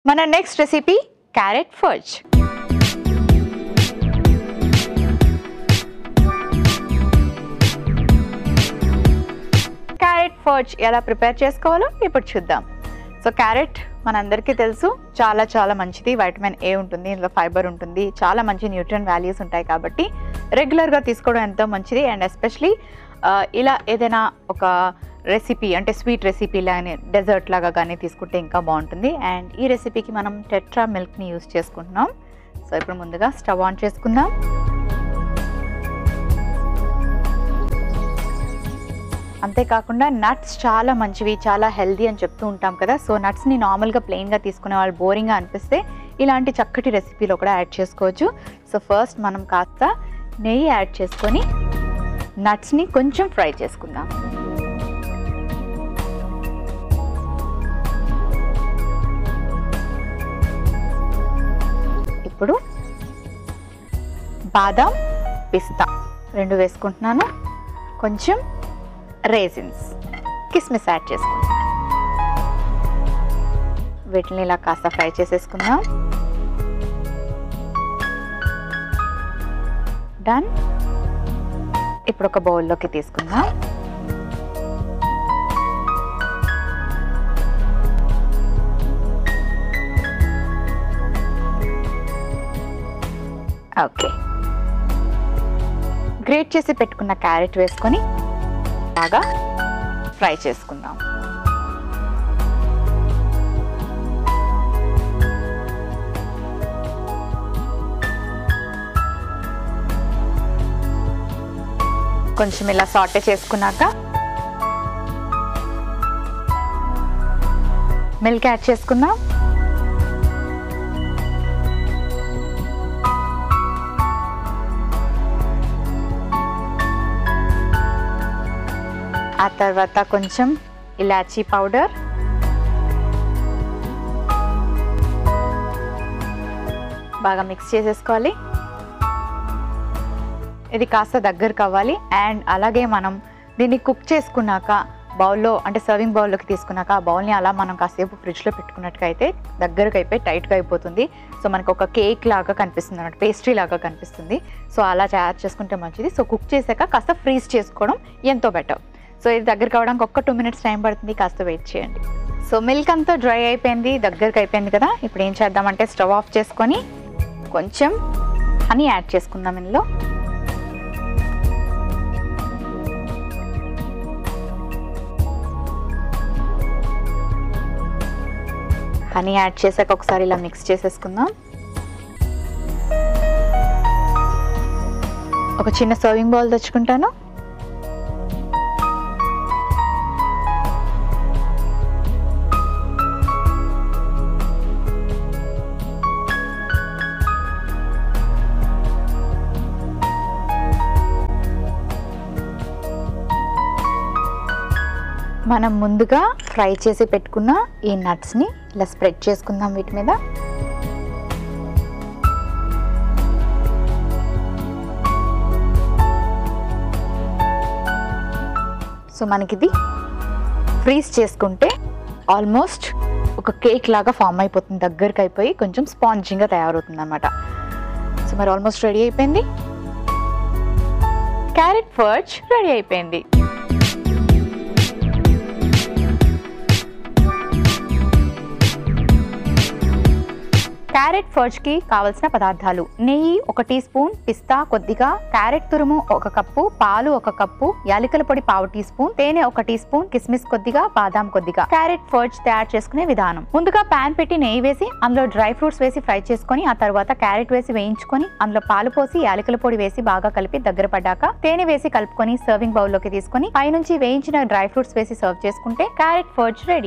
మన next recipe carrot ఫర్జ్. Carrot ఫర్జ్ ఎలా prepare చేసుకోవాలో ఇప్పుడు చూద్దాం. సో క్యారెట్ మనందరికీ తెలుసు, చాలా చాలా మంచిది. వైటమిన్ ఏ ఉంటుంది, ఇందులో ఫైబర్ ఉంటుంది, చాలా మంచి న్యూట్రియన్ వాల్యూస్ ఉంటాయి. కాబట్టి రెగ్యులర్గా తీసుకోవడం ఎంతో మంచిది. అండ్ ఎస్పెషలీ ఇలా ఏదైనా ఒక రెసిపీ అంటే స్వీట్ రెసిపీ లాగానే డెజర్ట్ లాగా కానీ తీసుకుంటే ఇంకా బాగుంటుంది. అండ్ ఈ రెసిపీకి మనం టెట్రా మిల్క్ని యూస్ చేసుకుంటున్నాం. సో ఇప్పుడు ముందుగా స్టవ్ ఆన్ చేసుకుందాం. అంతేకాకుండా నట్స్ చాలా మంచివి, చాలా హెల్దీ అని చెప్తూ ఉంటాం కదా. సో నట్స్ని నార్మల్గా ప్లెయిన్గా తీసుకునే వాళ్ళు బోరింగ్గా అనిపిస్తే ఇలాంటి చక్కటి రెసిపీలో కూడా యాడ్ చేసుకోవచ్చు. సో ఫస్ట్ మనం కాస్త నెయ్యి యాడ్ చేసుకొని నట్స్ని కొంచెం ఫ్రై చేసుకుందాం. ఇప్పుడు బాదాం, పిస్తా రెండు వేసుకుంటున్నాను. కొంచెం రేజిన్స్, కిస్మిస్ యాడ్ చేసుకుంటాను. వీటిని ఇలా కాస్త ఫ్రై చేసేసుకుందాం. డన్. ఇప్పుడు ఒక బౌల్లోకి తీసుకుందాం. ఓకే, గ్రేట్ చేసి పెట్టుకున్న క్యారెట్ వేసుకొని బాగా ఫ్రై చేసుకుందాం. కొంచెం ఇలా సాటే చేసుకున్నాక మిల్క్ యాడ్ చేసుకుందాం. ఆ తర్వాత కొంచెం ఇలాచీ పౌడర్, బాగా మిక్స్ చేసేసుకోవాలి. ఇది కాస్త దగ్గరకు అవ్వాలి. అండ్ అలాగే మనం దీన్ని కుక్ చేసుకున్నాక బౌల్లో అంటే సర్వింగ్ బౌల్లోకి తీసుకున్నాక ఆ బౌల్ని అలా మనం కాసేపు ఫ్రిడ్జ్లో పెట్టుకున్నట్టుగా అయితే దగ్గరకు అయిపోయి టైట్గా అయిపోతుంది. సో మనకు ఒక కేక్ లాగా కనిపిస్తుంది అన్నమాట, పేస్ట్రీ లాగా కనిపిస్తుంది. సో అలా తయారు చేసుకుంటే మంచిది. సో కుక్ చేశాక కాస్త ఫ్రీజ్ చేసుకోవడం ఎంతో బెటర్. సో ఇది దగ్గరకు అవ్వడానికి ఒక్క 2 minutes టైం పడుతుంది, కాస్త వెయిట్ చేయండి. సో మిల్క్ అంతా డ్రై అయిపోయింది, దగ్గరకు అయిపోయింది కదా. ఇప్పుడు ఏం చేద్దామంటే స్టవ్ ఆఫ్ చేసుకొని కొంచెం హనీ యాడ్ చేసుకుందాం. ఇందులో హనీ యాడ్ చేసాక ఒకసారి ఇలా మిక్స్ చేసేసుకుందాం. ఒక చిన్న సర్వింగ్ బౌల్ తెచ్చుకుంటాను. మనం ముందుగా ఫ్రై చేసి పెట్టుకున్న ఈ నట్స్ని ఇలా స్ప్రెడ్ చేసుకుందాం వీటి మీద. సో మనకిది ఫ్రీజ్ చేసుకుంటే ఆల్మోస్ట్ ఒక కేక్ లాగా ఫామ్ అయిపోతుంది, దగ్గరకు అయిపోయి కొంచెం స్పాంజింగ్గా తయారవుతుంది అన్నమాట. సో మరి ఆల్మోస్ట్ రెడీ అయిపోయింది, క్యారెట్ ఫర్జ్ రెడీ అయిపోయింది. క్యారెట్ ఫర్జ్కి కావలసిన పదార్థాలు: నెయ్యి 1 టీ స్పూన్, పిస్తా కొద్దిగా, క్యారెట్ తురుము 1 కప్పు, పాలు 1 కప్పు, యాలకుల పొడి 1/2 టీ స్పూన్, తేనె 1 టీ స్పూన్, కిస్మిస్ కొద్దిగా, బాదాం కొద్దిగా. క్యారెట్ ఫర్జ్ తయారు చేసుకునే విధానం: ముందుగా పాన్ పెట్టి నెయ్యి వేసి అందులో డ్రై ఫ్రూట్స్ వేసి ఫ్రై చేసుకొని ఆ తర్వాత క్యారెట్ వేసి వేయించుకొని అందులో పాలు పోసి యాలకుల పొడి వేసి బాగా కలిపి దగ్గర పడ్డాక తేనె వేసి కలుపుకొని సర్వింగ్ బౌల్ లోకి తీసుకొని పైనుంచి వేయించిన డ్రై ఫ్రూట్స్ వేసి సర్వ్ చేసుకుంటే క్యారెట్ ఫర్జ్ రెడీ.